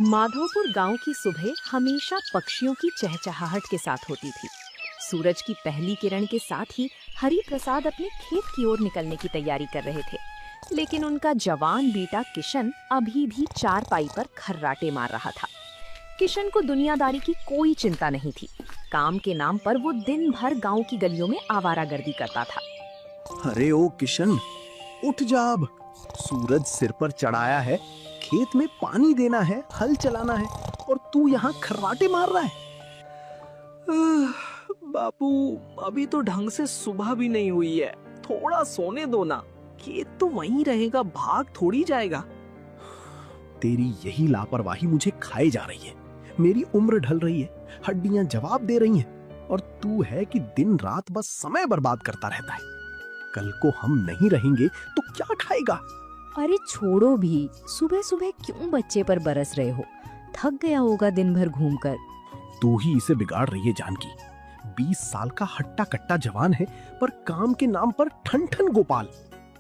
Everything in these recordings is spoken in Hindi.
माधोपुर गांव की सुबह हमेशा पक्षियों की चहचहाहट के साथ होती थी। सूरज की पहली किरण के साथ ही हरि प्रसाद अपने खेत की ओर निकलने की तैयारी कर रहे थे, लेकिन उनका जवान बेटा किशन अभी भी चारपाई पर खर्राटे मार रहा था। किशन को दुनियादारी की कोई चिंता नहीं थी। काम के नाम पर वो दिन भर गांव की गलियों में आवारागर्दी करता था। अरे ओ किशन, उठ जा अब। सूरज सिर पर चढ़ाया है, खेत में पानी देना है, हल चलाना है, और तू यहाँ खर्राटे मार रहा है। बापू, अभी तो ढंग से सुबह भी नहीं हुई है, थोड़ा सोने दो ना। खेत तो वहीं रहेगा, भाग थोड़ी जाएगा। तेरी यही लापरवाही मुझे खाए जा रही है। मेरी उम्र ढल रही है, हड्डियां जवाब दे रही हैं, और तू है कि दिन रात बस समय बर्बाद करता रहता है। कल को हम नहीं रहेंगे तो क्या खाएगा? अरे छोड़ो भी, सुबह सुबह क्यों बच्चे पर बरस रहे हो? थक गया होगा दिन भर घूमकर। तू ही इसे बिगाड़ रही है जानकी। 20 साल का हट्टा कट्टा जवान है, पर काम के नाम पर ठन ठन गोपाल।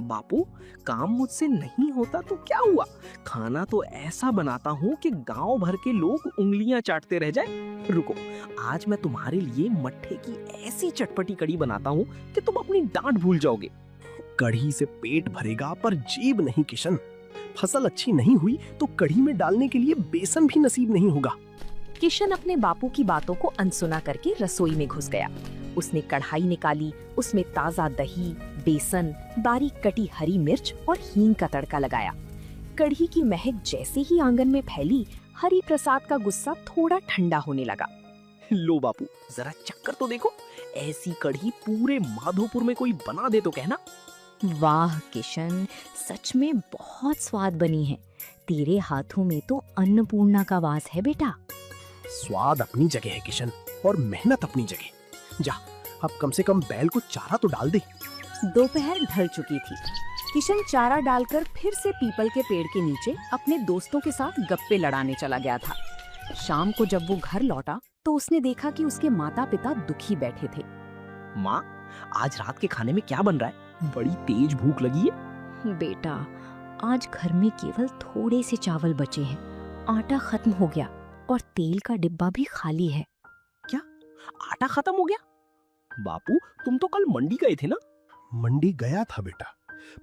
बापू, काम मुझसे नहीं होता तो क्या हुआ? खाना तो ऐसा बनाता हूँ कि गांव भर के लोग उंगलियां चाटते रह जाए। रुको, आज मैं तुम्हारे लिए मट्ठे की ऐसी चटपटी कड़ी बनाता हूँ कि तुम अपनी डांट भूल जाओगे। कढ़ी से पेट भरेगा पर जेब नहीं किशन। फसल अच्छी नहीं हुई तो कढ़ी में डालने के लिए बेसन भी नसीब नहीं होगा। किशन अपने बापू की बातों को अनसुना करके रसोई में घुस गया। उसने कढ़ाई निकाली, उसमें ताजा दही, बेसन, बारीक कटी हरी मिर्च और हींग का तड़का लगाया। कढ़ी की महक जैसे ही आंगन में फैली, हरि प्रसाद का गुस्सा थोड़ा ठंडा होने लगा। लो बापू, जरा चक्कर तो देखो। ऐसी कढ़ी पूरे माधोपुर में कोई बना दे तो कहना। वाह किशन, सच में बहुत स्वाद बनी है। तेरे हाथों में तो अन्नपूर्णा का वास है बेटा। स्वाद अपनी जगह है किशन, और मेहनत अपनी जगह। जा, अब कम से कम बैल को चारा तो डाल दे। दोपहर ढल चुकी थी। किशन चारा डालकर फिर से पीपल के पेड़ के नीचे अपने दोस्तों के साथ गप्पे लड़ाने चला गया था। शाम को जब वो घर लौटा तो उसने देखा कि उसके माता पिता दुखी बैठे थे। माँ, आज रात के खाने में क्या बन रहा है? बड़ी तेज भूख लगी है। बेटा, आज घर में केवल थोड़े से चावल बचे हैं। आटा खत्म हो गया और तेल का डिब्बा भी खाली है। क्या आटा खत्म हो गया? बापू, तुम तो कल मंडी गए थे ना? मंडी गया था बेटा,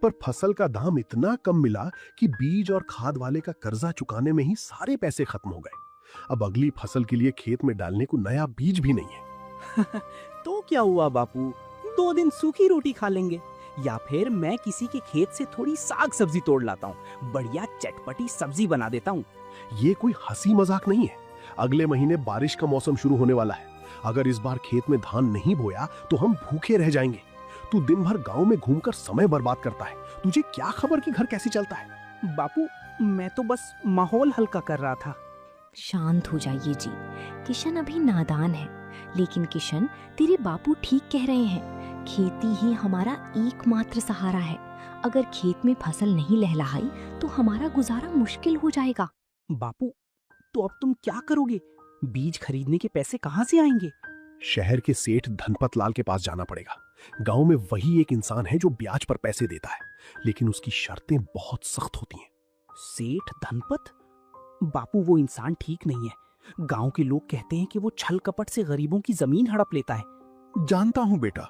पर फसल का दाम इतना कम मिला कि बीज और खाद वाले का कर्जा चुकाने में ही सारे पैसे खत्म हो गए। अब अगली फसल के लिए खेत में डालने को नया बीज भी नहीं है। तो क्या हुआ बापू, 2 दिन सूखी रोटी खा लेंगे, या फिर मैं किसी के खेत से थोड़ी साग सब्जी तोड़ लाता हूँ, बढ़िया चटपटी सब्जी बना देता हूँ। ये कोई हंसी मजाक नहीं है। अगले महीने बारिश का मौसम शुरू होने वाला है। अगर इस बार खेत में धान नहीं बोया तो हम भूखे रह जाएंगे। तू दिन भर गांव में घूमकर समय बर्बाद करता है, तुझे क्या खबर कि घर कैसे चलता है? बापू, मैं तो बस माहौल हल्का कर रहा था। शांत हो जाइए जी, किशन अभी नादान है। लेकिन किशन, तेरे बापू ठीक कह रहे हैं। खेती ही हमारा एकमात्र सहारा है। अगर खेत में फसल नहीं लहलहाई तो हमारा गुजारा मुश्किल हो जाएगा। बापू, तो अब तुम क्या करोगे? बीज खरीदने के पैसे कहाँ से आएंगे? शहर के सेठ धनपत लाल के पास जाना पड़ेगा। गांव में वही एक इंसान है जो ब्याज पर पैसे देता है, लेकिन उसकी शर्तें बहुत सख्त होती हैं। सेठ धनपत? बापू, वो इंसान ठीक नहीं है। गांव के लोग कहते हैं कि वो छल कपट से गरीबों की जमीन हड़प लेता है। जानता हूं बेटा,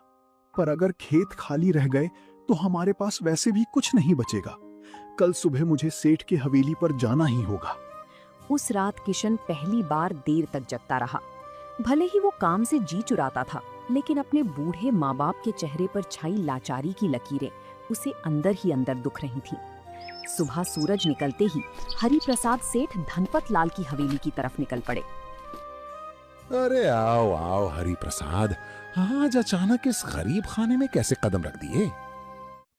पर अगर खेत खाली रह गए तो हमारे पास वैसे भी कुछ नहीं बचेगा। कल सुबह मुझे सेठ की हवेली पर जाना ही होगा। उस रात किशन पहली बार देर तक जगता रहा। भले ही वो काम से जी चुराता था, लेकिन अपने बूढ़े माँ बाप के चेहरे पर छाई लाचारी की लकीरें उसे अंदर ही अंदर दुख रही थी। सुबह सूरज निकलते ही हरि प्रसाद सेठ धनपत लाल की हवेली की तरफ निकल पड़े। अरे आओ आओ हरि प्रसाद, आज अचानक इस गरीब खाने में कैसे कदम रख दिए?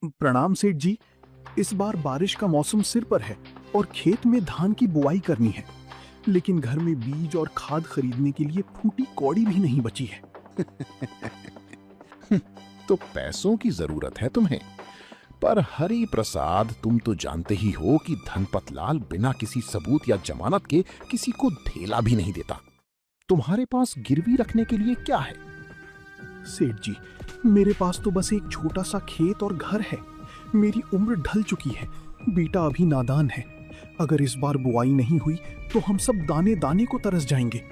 प्रणाम सेठ जी। इस बार बारिश का मौसम सिर पर है और खेत में धान की बुआई करनी है, लेकिन घर में बीज और खाद खरीदने के लिए फूटी कौड़ी भी नहीं बची है। तो पैसों की जरूरत है तुम्हें, पर हरि प्रसाद, तुम तो जानते ही हो कि धनपत लाल बिना किसी सबूत या जमानत के किसी को ढेला भी नहीं देता। तुम्हारे पास गिरवी रखने के लिए क्या है? सेठ जी, मेरे पास तो बस एक छोटा सा खेत और घर है। मेरी उम्र ढल चुकी है, बेटा अभी नादान है। अगर इस बार बुआई नहीं हुई तो हम सब दाने दाने को तरस जाएंगे।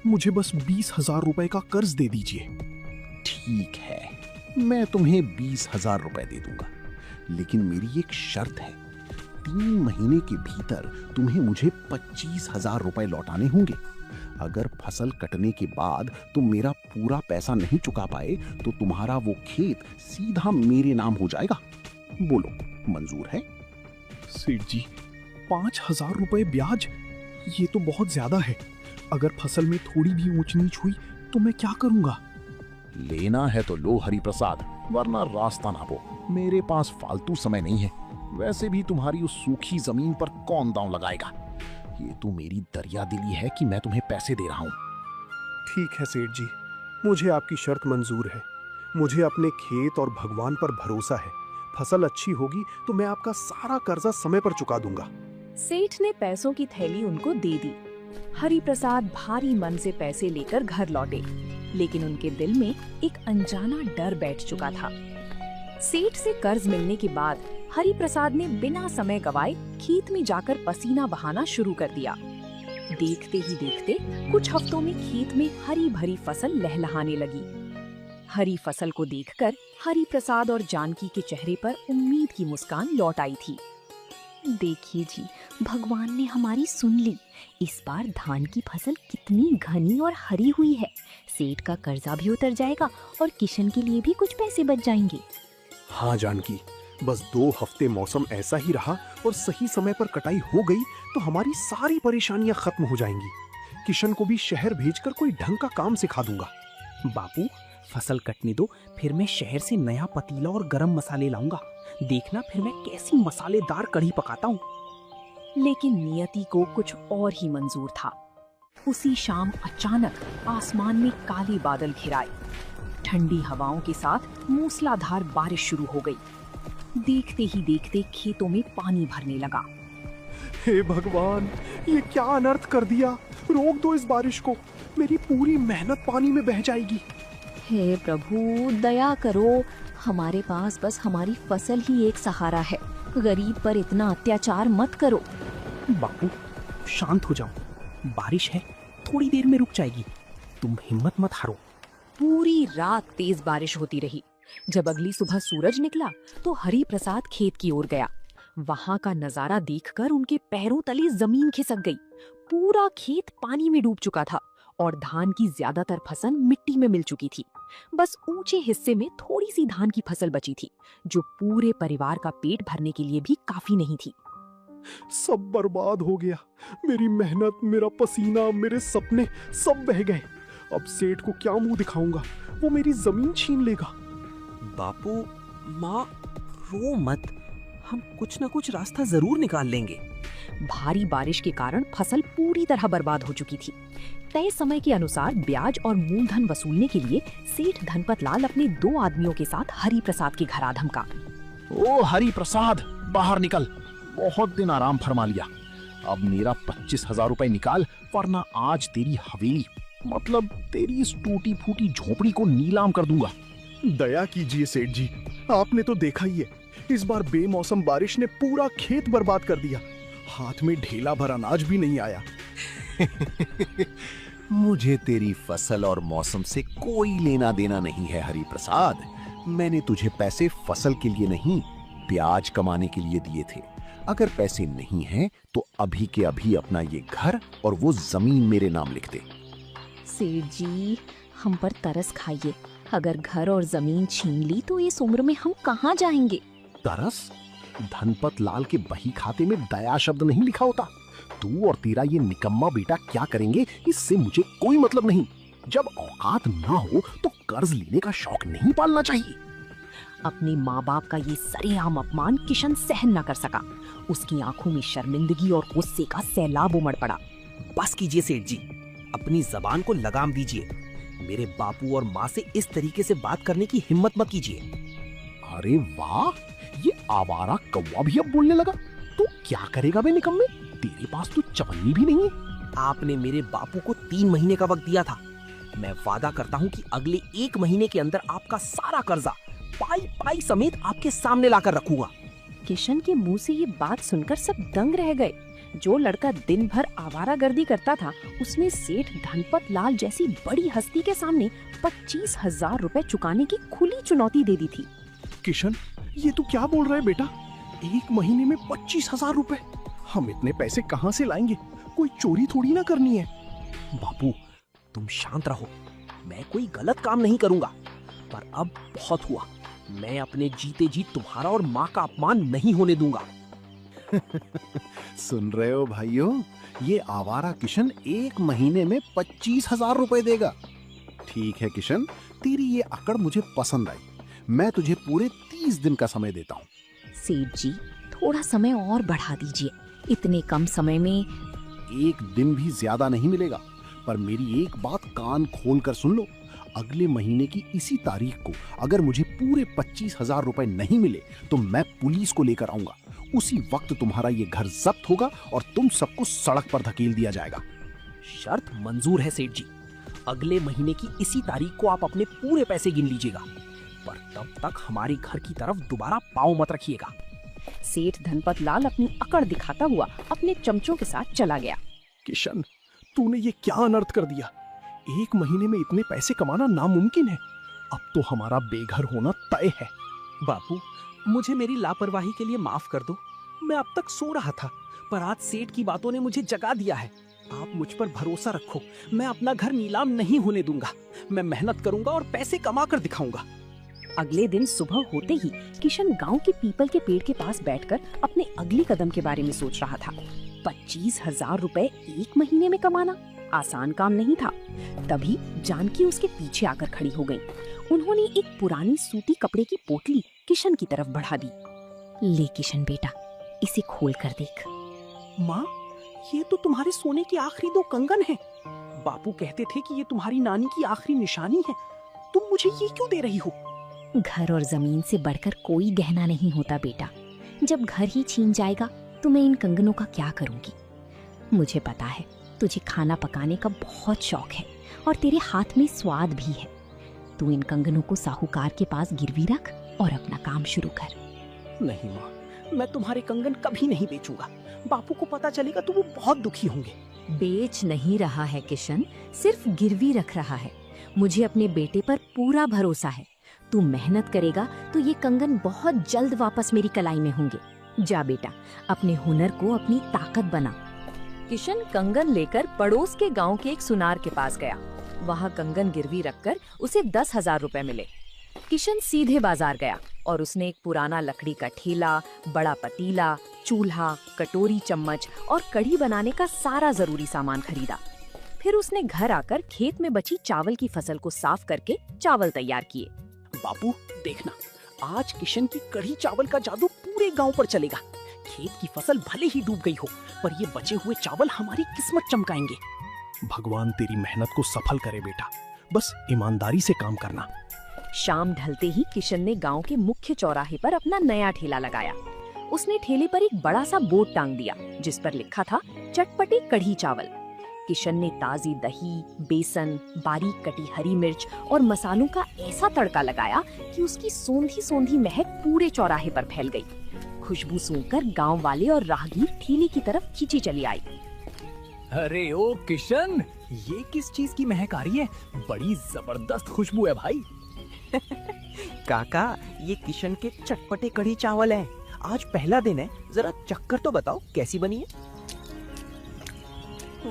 मुझे बस 20,000 रुपए का कर्ज दे दीजिए। ठीक है, मैं तुम्हें 20,000 रुपए दे दूंगा, लेकिन मेरी एक शर्त है। 3 महीने के भीतर तुम्हें मुझे 25,000 रुपए लौटाने होंगे। अगर फसल कटने के बाद तुम मेरा पूरा पैसा नहीं चुका पाए तो तुम्हारा वो खेत सीधा मेरे नाम हो जाएगा। बोलो, मंजूर है? सेठ जी, 5,000 रुपए ब्याज, ये तो बहुत ज्यादा है। अगर फसल में थोड़ी भी ऊंच नीच हुई तो मैं क्या करूंगा? लेना है तो लो हरि प्रसाद, वरना रास्ता नापो। मेरे पास फालतू समय नहीं है। वैसे भी तुम्हारी उस सूखी जमीन पर कौन दांव लगाएगा? ये तो मेरी दरिया दिली है कि मैं तुम्हें पैसे दे रहा हूं। ठीक है सेठ जी, मुझे आपकी शर्त मंजूर है। मुझे अपने खेत और भगवान पर भरोसा है। फसल अच्छी होगी तो मैं आपका सारा कर्जा समय पर चुका दूंगा। सेठ ने पैसों की थैली उनको दे दी। हरि प्रसाद भारी मन से पैसे लेकर घर लौटे, लेकिन उनके दिल में एक अनजाना डर बैठ चुका था। सेठ से कर्ज मिलने के बाद हरि प्रसाद ने बिना समय गवाए खेत में जाकर पसीना बहाना शुरू कर दिया। देखते ही देखते कुछ हफ्तों में खेत में हरी भरी फसल लहलहाने लगी। हरी फसल को देखकर हरि प्रसाद और जानकी के चेहरे पर उम्मीद की मुस्कान लौट आई थी। देखिए जी, भगवान ने हमारी सुन ली। इस बार धान की फसल कितनी घनी और हरी हुई है। सेठ का कर्जा भी उतर जाएगा और किशन के लिए भी कुछ पैसे बच जाएंगे। हाँ जानकी, बस 2 हफ्ते मौसम ऐसा ही रहा और सही समय पर कटाई हो गई तो हमारी सारी परेशानियां खत्म हो जाएंगी। किशन को भी शहर भेजकर कोई ढंग का काम सिखा दूंगा। बापू, फसल कटने दो, फिर मैं शहर से नया पतीला और गरम मसाले लाऊंगा। देखना फिर मैं कैसी मसालेदार कढ़ी पकाता हूँ। लेकिन नियति को कुछ और ही मंजूर था। उसी शाम अचानक आसमान में काले बादल घिराए। ठंडी हवाओं के साथ मूसलाधार बारिश शुरू हो गई। देखते ही देखते खेतों में पानी भरने लगा। हे भगवान, ये क्या अनर्थ कर दिया। रोक दो इस बारिश को, मेरी पूरी मेहनत पानी में बह जाएगी। हे प्रभु, दया करो। हमारे पास बस हमारी फसल ही एक सहारा है। गरीब पर इतना अत्याचार मत करो। बापू, शांत हो जाओ। बारिश है, थोड़ी देर में रुक जाएगी। तुम हिम्मत मत हारो। पूरी रात तेज बारिश होती रही। जब अगली सुबह सूरज निकला तो हरि प्रसाद खेत की ओर गया। वहां का नजारा देखकर उनके पैरों तले जमीन खिसक गई। पूरा खेत पानी में डूब चुका था और धान की ज्यादातर फसल मिट्टी में मिल चुकी थी। बस ऊंचे हिस्से में थोड़ी सी धान की फसल बची थी, जो पूरे परिवार का पेट भरने के लिए भी काफी नहीं थी। सब बर्बाद हो गया। मेरी मेहनत, मेरा पसीना, मेरे सपने सब बह गए। अब सेठ को क्या मुंह दिखाऊंगा? वो मेरी जमीन छीन लेगा। बापू, माँ, रो मत। हम कुछ ना कुछ रास्ता जरूर निकाल लेंगे। भारी बारिश के कारण फसल पूरी तरह बर्बाद हो चुकी थी। तय समय के अनुसार ब्याज और मूलधन वसूलने के लिए सेठ धनपत लाल अपने 2 आदमियों के साथ हरि प्रसाद के घर आ धमका। ओ हरि प्रसाद, बाहर निकल। बहुत दिन आराम फरमा लिया। अब मेरा 25,000 रुपए निकाल, वरना आज तेरी हवेली, मतलब तेरी इस टूटी फूटी झोपड़ी को नीलाम कर दूंगा। दया कीजिए सेठ जी, आपने तो देखा ही है, इस बार बेमौसम बारिश ने पूरा खेत बर्बाद कर दिया। हाथ में ढेला भर अनाज भी नहीं आया। मुझे तेरी फसल और मौसम से कोई लेना देना नहीं है हरि प्रसाद। मैंने तुझे पैसे फसल के लिए नहीं, ब्याज कमाने के लिए दिए थे। अगर पैसे नहीं हैं तो अभी के अभी अपना ये घर और वो जमीन मेरे नाम लिख दे। सेठ जी, हम पर तरस खाइए। अगर घर और जमीन छीन ली तो इस उम्र में हम कहाँ जाएंगे? तरस? धनपत लाल के बही खाते में दया शब्द नहीं लिखा होता। तू और तेरा ये निकम्मा बेटा क्या करेंगे, इससे मुझे कोई मतलब नहीं। जब औकात ना हो तो कर्ज लेने का शौक नहीं पालना चाहिए। अपने माँ बाप का ये सरेआम अपमान किशन सहन न कर सका। उसकी आंखों में शर्मिंदगी और गुस्से का सैलाब उमड़ पड़ा। बस कीजिए सेठ जी, अपनी जबान को लगाम दीजिए। मेरे बापू और माँ से इस तरीके से बात करने की हिम्मत मत कीजिए। अरे वाह, ये आवारा कौवा भी अब बोलने लगा। तू क्या करेगा बे निकम्मे? तेरे पास तो चवन्नी भी नहीं है। आपने मेरे बापू को 3 महीने का वक्त दिया था। मैं वादा करता हूँ कि अगले 1 महीने के अंदर आपका सारा कर्जा पाई पाई समेत आपके सामने लाकर रखूंगा। किशन के मुंह से ये बात सुनकर सब दंग रह गए। जो लड़का दिन भर आवारागर्दी करता था, उसने सेठ धनपत लाल जैसी बड़ी हस्ती के सामने 25,000 रुपए चुकाने की खुली चुनौती दे दी थी। किशन, ये तू क्या बोल रहा है बेटा? एक महीने में 25,000 रुपए? हम इतने पैसे कहाँ से लाएंगे? कोई चोरी थोड़ी ना करनी है। बापू, तुम शांत रहो। मैं कोई गलत काम नहीं करूंगा, पर अब बहुत हुआ। मैं अपने जीते जी तुम्हारा और माँ का अपमान नहीं होने दूंगा। सुन रहे हो भाइयों, ये आवारा किशन एक महीने में 25,000 रुपए देगा। ठीक है किशन, तेरी ये अकड़ मुझे पसंद आई। मैं तुझे पूरे 30 दिन का समय देता हूँ। सेठ जी, थोड़ा समय और बढ़ा दीजिए। इतने कम समय में एक दिन भी ज्यादा नहीं मिलेगा, पर मेरी एक बात कान खोल कर सुन लो। अगले महीने की इसी तारीख को अगर मुझे पूरे 25,000 रुपए नहीं मिले तो मैं पुलिस को लेकर आऊंगा। उसी वक्त तुम्हारा ये घर जब्त होगा और तुम सबको सड़क पर धकेल दिया जाएगा। शर्त मंजूर है सेठ जी। अगले महीने की इसी तारीख को आप अपने पूरे पैसे गिन लीजिएगा, पर तब तक हमारे घर की तरफ दोबारा पाँव मत रखिएगा। सेठ धनपत लाल अपनी अकड़ दिखाता हुआ अपने चमचों के साथ चला गया। किशन, तूने ये क्या अनर्थ कर दिया? एक महीने में इतने पैसे कमाना नामुमकिन है। अब तो हमारा बेघर होना तय है। बापू, मुझे मेरी लापरवाही के लिए माफ कर दो। मैं अब तक सो रहा था, पर आज सेठ की बातों ने मुझे जगा दिया है। आप मुझ पर भरोसा रखो, मैं अपना घर नीलाम नहीं होने दूंगा। मैं मेहनत करूंगा और पैसे कमा कर दिखाऊंगा। अगले दिन सुबह होते ही किशन गांव के पीपल के पेड़ के पास बैठकर अपने अगले कदम के बारे में सोच रहा था। 25,000 रुपए एक महीने में कमाना आसान काम नहीं था। तभी जानकी उसके पीछे आकर खड़ी हो गई। उन्होंने एक पुरानी सूती कपड़े की पोटली किशन की तरफ बढ़ा दी। ले किशन बेटा, इसे खोल कर देख। माँ, ये तो तुम्हारे सोने की आखिरी 2 कंगन हैं। बापू कहते थे कि ये तुम्हारी नानी की आखिरी निशानी है। तुम मुझे ये क्यों दे रही हो? घर और जमीन से बढ़कर कोई गहना नहीं होता बेटा। जब घर ही छीन जाएगा तो मैं इन कंगनों का क्या करूंगी? मुझे पता है तुझे खाना पकाने का बहुत शौक है और तेरे हाथ में स्वाद भी है। तू इन कंगनों को साहूकार के पास गिरवी रख और अपना काम शुरू कर। नहीं माँ, मैं तुम्हारे कंगन कभी नहीं बेचूंगा। बापू को पता चलेगा तो वो बहुत दुखी होंगे। बेच नहीं रहा है किशन, सिर्फ गिरवी रख रहा है। मुझे अपने बेटे पर पूरा भरोसा है। तू मेहनत करेगा तो ये कंगन बहुत जल्द वापस मेरी कलाई में होंगे। जा बेटा, अपने हुनर को अपनी ताकत बना। किशन कंगन लेकर पड़ोस के गांव के एक सुनार के पास गया। वहां कंगन गिरवी रखकर उसे 10,000 रुपए मिले। किशन सीधे बाजार गया और उसने एक पुराना लकड़ी का ठेला, बड़ा पतीला, चूल्हा, कटोरी, चम्मच और कढ़ी बनाने का सारा जरूरी सामान खरीदा। फिर उसने घर आकर खेत में बची चावल की फसल को साफ करके चावल तैयार किए। बापू देखना, आज किशन की कढ़ी चावल का जादू पूरे गांव पर चलेगा। खेत की फसल भले ही डूब गई हो, पर ये बचे हुए चावल हमारी किस्मत चमकाएंगे। भगवान तेरी मेहनत को सफल करे बेटा, बस ईमानदारी से काम करना। शाम ढलते ही किशन ने गांव के मुख्य चौराहे पर अपना नया ठेला लगाया। उसने ठेले पर एक बड़ा सा बोर्ड टांग दिया जिस पर लिखा था चटपटे कढ़ी चावल। किशन ने ताजी दही, बेसन, बारीक कटी हरी मिर्च और मसालों का ऐसा तड़का लगाया कि उसकी सोंधी सोंधी महक पूरे चौराहे पर फैल गई। खुशबू सूंघकर गांव वाले और राहगीर ठेले की तरफ खींची चली आई। अरे ओ किशन, ये किस चीज की महक आ रही है? बड़ी जबरदस्त खुशबू है भाई। काका, ये किशन के चटपटे कढ़ी चावल हैं। आज पहला दिन है, जरा चक्कर तो बताओ कैसी बनी है।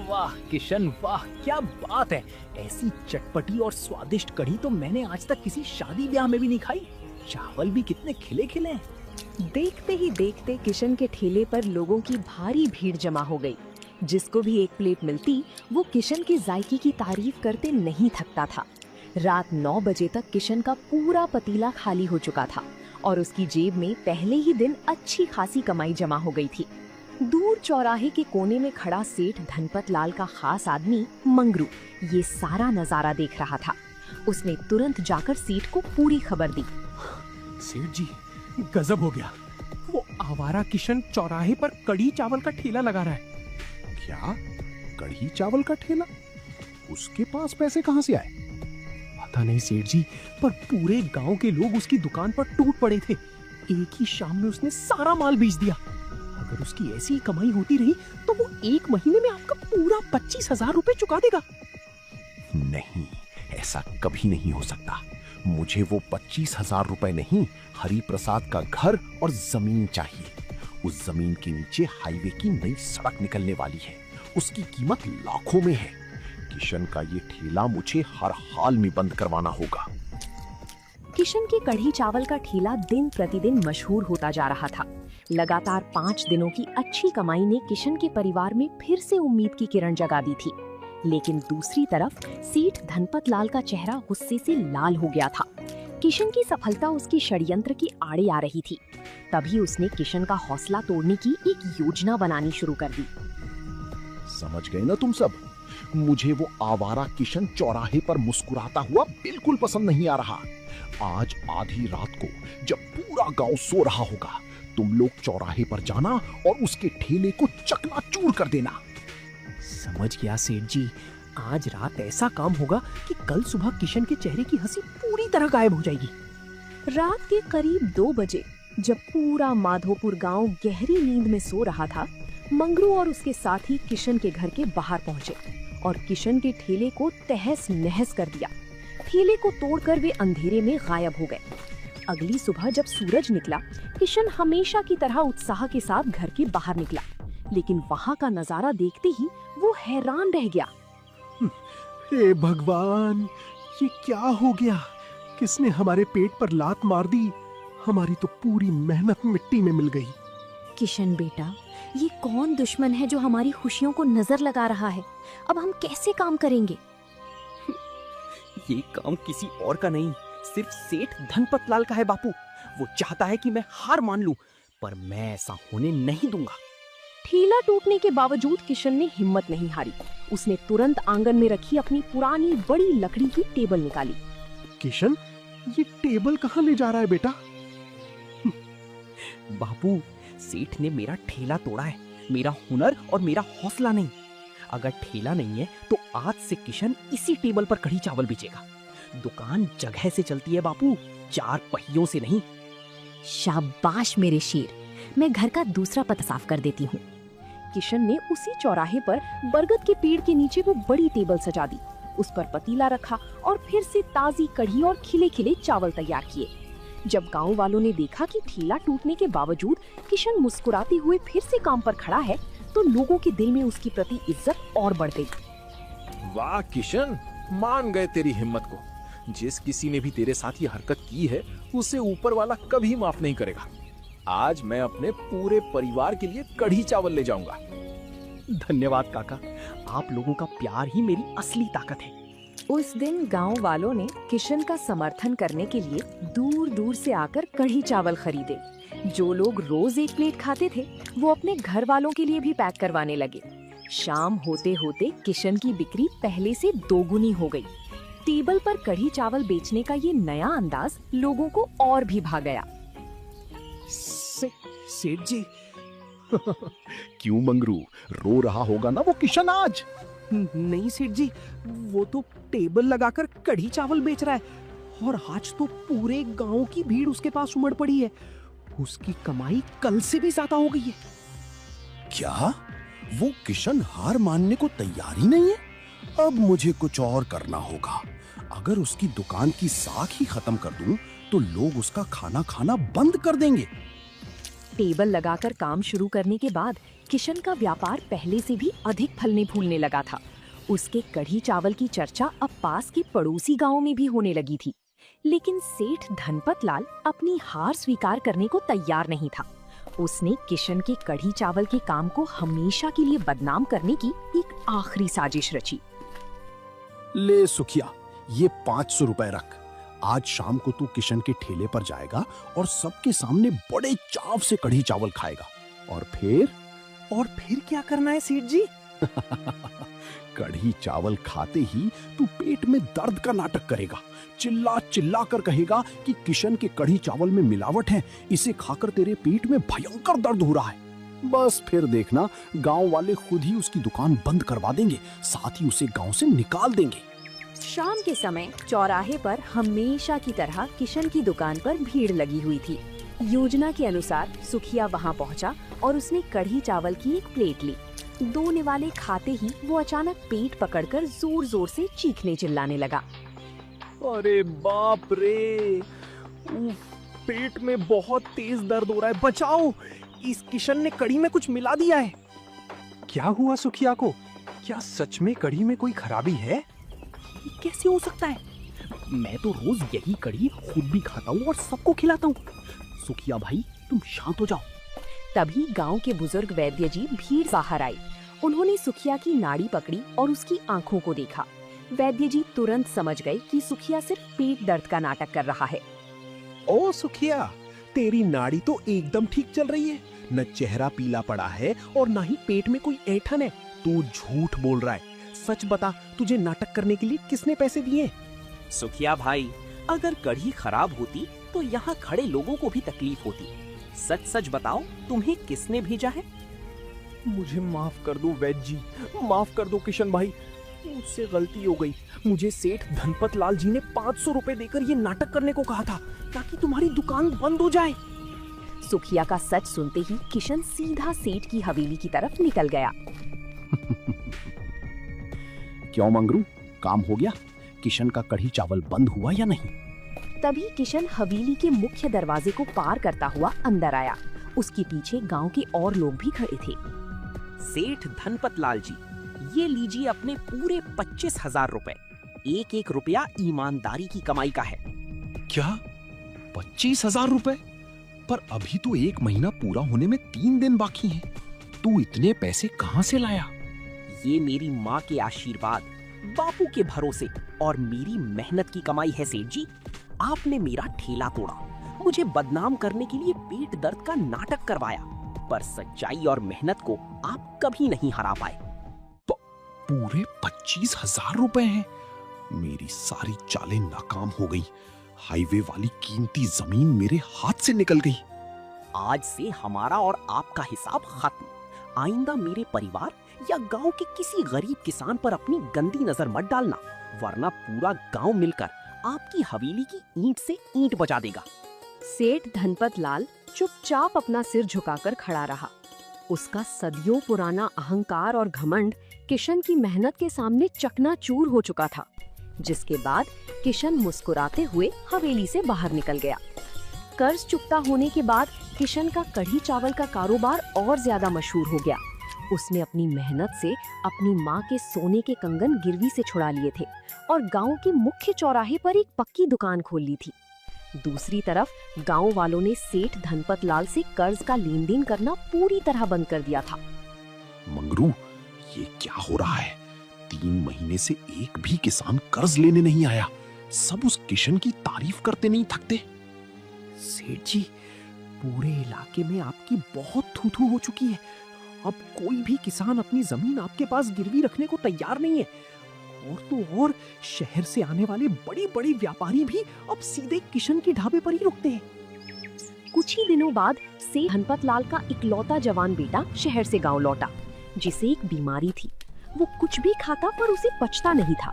वाह किशन वाह, क्या बात है। ऐसी चटपटी और स्वादिष्ट कढ़ी तो मैंने आज तक किसी शादी ब्याह में भी नहीं खाई। चावल भी कितने खिले खिले हैं। देखते ही देखते किशन के ठेले पर लोगों की भारी भीड़ जमा हो गई। जिसको भी एक प्लेट मिलती वो किशन के जायके की तारीफ करते नहीं थकता था। रात 9 बजे तक किशन का पूरा पतीला खाली हो चुका था और उसकी जेब में पहले ही दिन अच्छी खासी कमाई जमा हो गई थी। दूर चौराहे के कोने में खड़ा सेठ धनपत लाल का खास आदमी मंगरू ये सारा नजारा देख रहा था। उसने तुरंत जाकर सेठ को पूरी खबर दी। सेठ जी, गजब हो गया। वो आवारा किशन चौराहे पर कढ़ी चावल का ठेला लगा रहा है। क्या? कढ़ी चावल का ठेला? उसके पास पैसे कहाँ से आए? पता नहीं सेठ जी, पर पूरे गांव के लोग उसकी दुकान पर टूट पड़े थे। एक ही शाम में उसने सारा माल बेच दिया। अगर उसकी ऐसी कमाई होती रही तो वो 1 महीने में आपका पूरा 25,000 रुपए चुका देगा। नहीं, ऐसा कभी नहीं हो सकता। मुझे वो 25,000 रुपए नहीं, हरि प्रसाद का घर और जमीन चाहिए। उस जमीन के नीचे हाईवे की नई सड़क निकलने वाली है, उसकी कीमत लाखों में है। किशन का ये ठेला मुझे हर हाल में बंद करवाना होगा। किशन के कढ़ी चावल का ठेला दिन प्रतिदिन मशहूर होता जा रहा था। लगातार 5 दिनों की अच्छी कमाई ने किशन के परिवार में फिर से उम्मीद की किरण जगा दी थी। लेकिन दूसरी तरफ सेठ धनपत लाल का चेहरा गुस्से से लाल हो गया था। किशन की सफलता उसकी षड्यंत्र की आड़े आ रही थी। तभी उसने किशन का हौसला तोड़ने की एक योजना बनानी शुरू कर दी। समझ गए ना तुम सब? मुझे वो आवारा किशन चौराहे पर मुस्कुराता हुआ बिल्कुल पसंद नहीं आ रहा। आज आधी रात को जब पूरा गांव सो रहा होगा, तुम लोग चौराहे पर जाना और उसके ठेले को चकनाचूर कर देना। समझ गया सेठ जी, आज रात ऐसा काम होगा कि कल सुबह किशन के चेहरे की हंसी पूरी तरह गायब हो जाएगी। रात के करीब 2 बजे जब पूरा माधोपुर गांव गहरी नींद में सो रहा था, मंगरू और उसके साथी किशन के घर के बाहर पहुंचे और किशन के ठेले को तहस नहस कर दिया। ठेले को तोड़कर वे अंधेरे में गायब हो गए। अगली सुबह जब सूरज निकला, किशन हमेशा की तरह उत्साह के साथ घर के बाहर निकला, लेकिन वहाँ का नजारा देखते ही वो हैरान रह गया। हे भगवान, ये क्या हो गया? किसने हमारे पेट पर लात मार दी? हमारी तो पूरी मेहनत मिट्टी में मिल गई। किशन बेटा, ये कौन दुश्मन है जो हमारी खुशियों को नजर लगा रहा है? अब हम कैसे काम करेंगे? ये काम किसी और का नहीं, सिर्फ सेठ धनपत लाल का है बापू। वो चाहता है कि मैं हार मान लूं, पर मैं ऐसा होने नहीं दूंगा। ठेला टूटने के बावजूद किशन ने हिम्मत नहीं हारी। उसने तुरंत आंगन में रखी अपनी पुरानी बड़ी लकड़ी की टेबल निकाली। किशन, ये टेबल कहाँ ले जा रहा है बेटा? बापू, सेठ ने मेरा ठेला तोड़ा है, मेरा हुनर और मेरा हौसला नहीं। अगर ठेला नहीं है तो आज से किशन इसी टेबल पर कढ़ी चावल बेचेगा। दुकान जगह से चलती है बापू, 4 पहियों से नहीं। शाबाश मेरे शेर, मैं घर का दूसरा पता साफ कर देती हूँ। किशन ने उसी चौराहे पर बरगद के पेड़ के नीचे वो बड़ी टेबल सजा दी। उस पर पतीला रखा और फिर से ताजी कढ़ी और खिले खिले चावल तैयार किए। जब गांव वालों ने देखा कि ठेला टूटने के बावजूद किशन मुस्कुराते हुए फिर से काम पर खड़ा है, तो लोगों के दिल में उसकी प्रति इज्जत और बढ़ गई। वाह किशन, मान गए तेरी हिम्मत को। जिस किसी ने भी तेरे साथ ये हरकत की है, उसे ऊपर वाला कभी माफ नहीं करेगा। आज मैं अपने पूरे परिवार के लिए कढ़ी चावल ले जाऊंगा। धन्यवाद काका, आप लोगों का प्यार ही मेरी असली ताकत है। उस दिन गांव वालों ने किशन का समर्थन करने के लिए दूर दूर से आकर कढ़ी चावल खरीदे। जो लोग रोज 1 प्लेट खाते थे, वो अपने घर वालों के लिए भी पैक करवाने लगे। शाम होते होते किशन की बिक्री पहले से 2 गुनी हो गई। टेबल पर कढ़ी चावल बेचने का ये नया अंदाज लोगों को और भी भा गया। सेठ जी। क्यों मंगरू, रो रहा होगा ना वो किशन आज? नहीं सेठ जी, वो तो टेबल लगाकर कढ़ी चावल बेच रहा है और आज तो पूरे गांव की भीड़ उसके पास उमड़ पड़ी है। उसकी कमाई कल से भी ज्यादा हो गई है। क्या वो किशन हार मानने को तैयार ही नहीं है? अब मुझे कुछ और करना होगा। अगर उसकी दुकान की साख ही खत्म कर दूं, तो लोग उसका खाना खाना बंद कर देंगे। टेबल लगाकर काम शुरू करने के बाद किशन का व्यापार पहले से भी अधिक फलने फूलने लगा था। उसके कढ़ी चावल की चर्चा अब पास के पड़ोसी गांवों में भी होने लगी थी। लेकिन सेठ धनपत लाल अपनी हार स्वीकार करने को तैयार नहीं था। उसने किशन के कढ़ी चावल के काम को हमेशा के लिए बदनाम करने की एक आखिरी साजिश रची। ले सुखिया, ये 500 रुपए रख। आज शाम को तू किशन के ठेले पर जाएगा और सबके सामने बड़े चाव से कढ़ी चावल खाएगा। और फिर क्या करना है सेठ जी? कढ़ी चावल खाते ही तू पेट में दर्द का नाटक करेगा। चिल्ला चिल्ला कर कहेगा कि किशन के कढ़ी चावल में मिलावट है, इसे खाकर तेरे पेट में भयंकर दर्द हो रहा है। बस फिर देखना, गांव वाले खुद ही उसकी दुकान बंद करवा देंगे, साथ ही उसे गांव से निकाल देंगे। शाम के समय चौराहे पर हमेशा की तरह किशन की दुकान पर भीड़ लगी हुई थी। योजना के अनुसार सुखिया वहां पहुंचा और उसने कढ़ी चावल की एक प्लेट ली। दो निवाले खाते ही वो अचानक पेट पकड़कर जोर जोर से चीखने चिल्लाने लगा। अरे बाप रे, उफ, पेट में बहुत तेज दर्द हो रहा है, बचाओ! इस किशन ने कढ़ी में कुछ मिला दिया है। क्या हुआ सुखिया को? क्या सच में कढ़ी में कोई खराबी है? ये कैसे हो सकता है? मैं तो रोज यही कढ़ी खुद भी खाता हूँ और सबको खिलाता हूँ। सुखिया भाई, तुम शांत हो जाओ। तभी गांव के बुजुर्ग वैद्य जी भीड़ बाहर आए। उन्होंने सुखिया की नाड़ी पकड़ी और उसकी आंखों को देखा। वैद्य जी तुरंत समझ गए कि सुखिया सिर्फ पेट दर्द का नाटक कर रहा है। ओ सुखिया, तेरी नाड़ी तो एकदम ठीक चल रही है। न चेहरा पीला पड़ा है और न ही पेट में कोई ऐंठन है। तू झूठ बोल रहा है। सच बता, तुझे नाटक करने के लिए किसने पैसे दिए? सुखिया भाई, अगर कढ़ी खराब होती तो यहाँ खड़े लोगों को भी तकलीफ होती। सच सच बताओ, तुम्हें किसने भेजा है? मुझे माफ कर दो वैद्य जी, माफ कर दो किशन भाई, मुझसे गलती हो गई। मुझे सेठ धनपत लाल जी ने 500 रुपए देकर ये नाटक करने को कहा था ताकि तुम्हारी दुकान बंद हो जाए। सुखिया का सच सुनते ही किशन सीधा सेठ की हवेली की तरफ निकल गया। क्यों मंगरू, काम हो गया? किशन का कढ़ी चावल बंद हुआ या नहीं? तभी किशन हवेली के मुख्य दरवाजे को पार करता हुआ अंदर आया। उसके पीछे गांव के और लोग भी खड़े थे। सेठ धनपत लाल जी, ये लीजिए अपने पूरे 25,000 रुपए। एक एक रुपया ईमानदारी की कमाई का है। क्या 25,000 रुपए? पर अभी तो 1 महीना पूरा होने में 3 दिन बाकी हैं। तू इतने पैसे कहां से लाया? ये मेरी माँ के आशीर्वाद, बापू के भरोसे और मेरी मेहनत की कमाई है सेठ जी। आपने मेरा ठेला तोड़ा, मुझे बदनाम करने के लिए पेट दर्द का नाटक करवाया, पर सच्चाई और मेहनत को आप कभी नहीं हरा पाए। पूरे 25,000 रुपए हैं। मेरी सारी चालें नाकाम हो गई। हाईवे वाली कीमती जमीन मेरे हाथ से निकल गई। आज से हमारा और आपका हिसाब खत्म। आइंदा मेरे परिवार या गांव के किसी गरीब किसान पर अपनी गंदी नजर मत डालना, वरना पूरा गांव मिलकर आपकी हवेली की ईंट से ईंट बजा देगा। सेठ धनपत लाल चुपचाप अपना सिर झुकाकर खड़ा रहा। उसका सदियों पुराना अहंकार और घमंड किशन की मेहनत के सामने चकनाचूर हो चुका था, जिसके बाद किशन मुस्कुराते हुए हवेली से बाहर निकल गया। कर्ज चुकता होने के बाद किशन का कढ़ी चावल का कारोबार और ज्यादा मशहूर हो गया। उसने अपनी मेहनत से अपनी माँ के सोने के कंगन गिरवी से छुड़ा लिए थे और गांव के मुख्य चौराहे पर एक पक्की दुकान खोल ली थी। दूसरी तरफ गांव वालों ने सेठ धनपत लाल से कर्ज का लेन देन करना पूरी तरह बंद कर दिया था। मंगरू, ये क्या हो रहा है? 3 महीने से एक भी किसान कर्ज लेने नहीं आया। सब उस किशन की तारीफ करते नहीं थकते। सेठ जी, पूरे इलाके में आपकी बहुत थू-थू हो चुकी है। अब कोई भी किसान अपनी जमीन आपके पास गिरवी रखने को तैयार नहीं है। और तो और शहर से आने वाले बड़े-बड़े व्यापारी भी अब सीधे किशन के ढाबे पर ही रुकते हैं। कुछ ही दिनों बाद सेठ धनपत लाल का इकलौता जवान बेटा शहर से गांव लौटा, जिसे एक बीमारी थी। वो कुछ भी खाता पर उसे पचता नहीं था।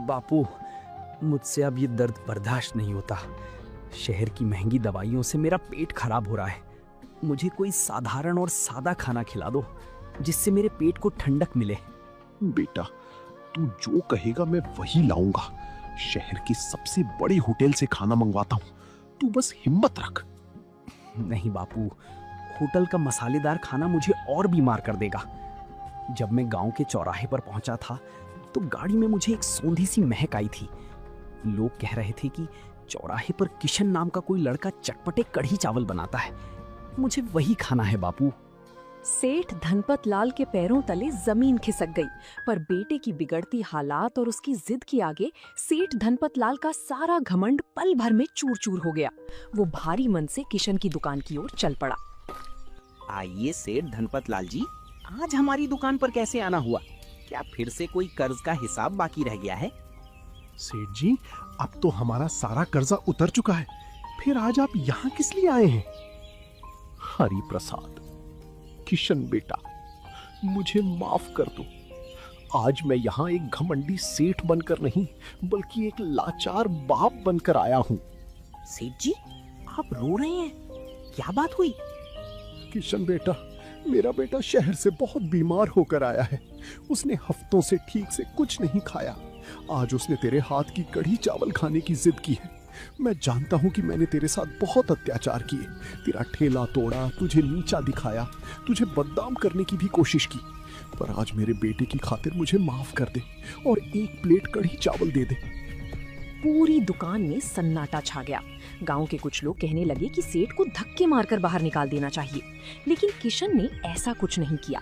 बापू, मुझसे अब ये दर्द बर्दाश्त नहीं होता। शहर की महंगी दवाइयों से मेरा पेट खराब हो रहा है। मुझे कोई साधारण और सादा खाना खिला दो, जिससे मेरे पेट को ठंडक मिले। बेटा, तू जो कहेगा मैं वही लाऊंगा। शहर के सबसे बड़े होटल से खाना मंगवाता हूँ, तू बस हिम्मत रख। नहीं बापू, होटल का मसालेदार खाना मुझे और बीमार कर देगा। जब मैं गांव के चौराहे पर पहुंचा था तो गाड़ी में मुझे एक सौंधी सी महक आई थी। लोग कह रहे थे कि चौराहे पर किशन नाम का कोई लड़का चटपटे कढ़ी चावल बनाता है। मुझे वही खाना है बापू। सेठ धनपत लाल के पैरों तले जमीन खिसक गई, पर बेटे की बिगड़ती हालात और उसकी जिद के आगे सेठ धनपत लाल का सारा घमंड पल भर में चूर चूर हो गया। वो भारी मन से किशन की दुकान की ओर चल पड़ा। आइए सेठ धनपत लाल जी, आज हमारी दुकान पर कैसे आना हुआ? क्या फिर से कोई कर्ज का हिसाब बाकी रह गया है? सेठ जी, अब तो हमारा सारा कर्जा उतर चुका है। फिर आज आप यहाँ किस लिए आए हैं? हरि प्रसाद, किशन बेटा, मुझे माफ कर दो। आज मैं यहाँ एक घमंडी सेठ बनकर नहीं, बल्कि एक लाचार बाप बनकर आया हूँ। सेठ जी, आप रो रहे हैं, क्या बात हुई? किशन बेटा, मेरा बेटा शहर से बहुत बीमार होकर आया है। उसने हफ्तों से ठीक से कुछ नहीं खाया। आज उसने तेरे हाथ की कढ़ी चावल खाने की जिद की है। मैं जानता हूं कि मैंने तेरे साथ बहुत अत्याचार किए, तेरा ठेला तोड़ा, तुझे नीचा दिखाया, तुझे बदनाम करने की भी कोशिश की, पर आज मेरे बेटे की खातिर मुझे माफ कर दे और एक प्लेट कढ़ी चावल दे दे। पूरी दुकान में सन्नाटा छा गया। गांव के कुछ लोग कहने लगे कि सेठ को धक्के मारकर बाहर निकाल देना चाहिए, लेकिन किशन ने ऐसा कुछ नहीं किया।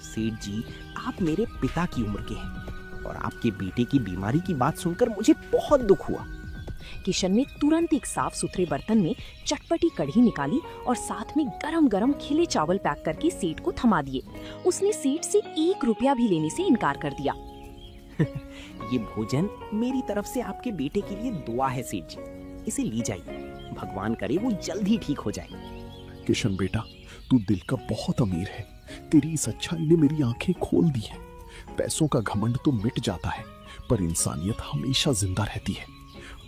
सेठ जी, आप मेरे पिता की उम्र के हैं और आपके बेटे की बीमारी की बात सुनकर मुझे बहुत दुख हुआ। किशन ने तुरंत एक साफ सुथरे बर्तन में चटपटी कढ़ी निकाली और साथ में गरम गरम खिले चावल पैक करके सेठ को थमा दिए। उसने सेठ से 1 रुपया भी लेने से इनकार कर दिया। ये भोजन मेरी तरफ से आपके बेटे के लिए दुआ है सेठ जी, इसे ली जाइए, भगवान करे वो जल्द ही ठीक हो जाए। किशन बेटा, तू दिल का बहुत अमीर है। तेरी इस अच्छाई ने मेरी आंखें खोल दी है। पैसों का घमंड तो मिट जाता है, पर इंसानियत हमेशा जिंदा रहती है।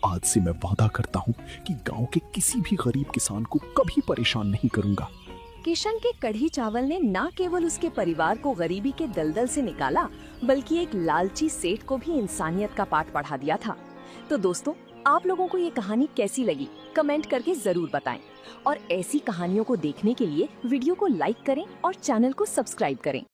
आज से मैं वादा करता हूँ कि गांव के किसी भी गरीब किसान को कभी परेशान नहीं करूंगा। किशन के कढ़ी चावल ने न केवल उसके परिवार को गरीबी के दलदल से निकाला, बल्कि एक लालची सेठ को भी इंसानियत का पाठ पढ़ा दिया था। तो दोस्तों, आप लोगों को ये कहानी कैसी लगी कमेंट करके जरूर बताएं और ऐसी कहानियों को देखने के लिए वीडियो को लाइक करें और चैनल को सब्सक्राइब करें।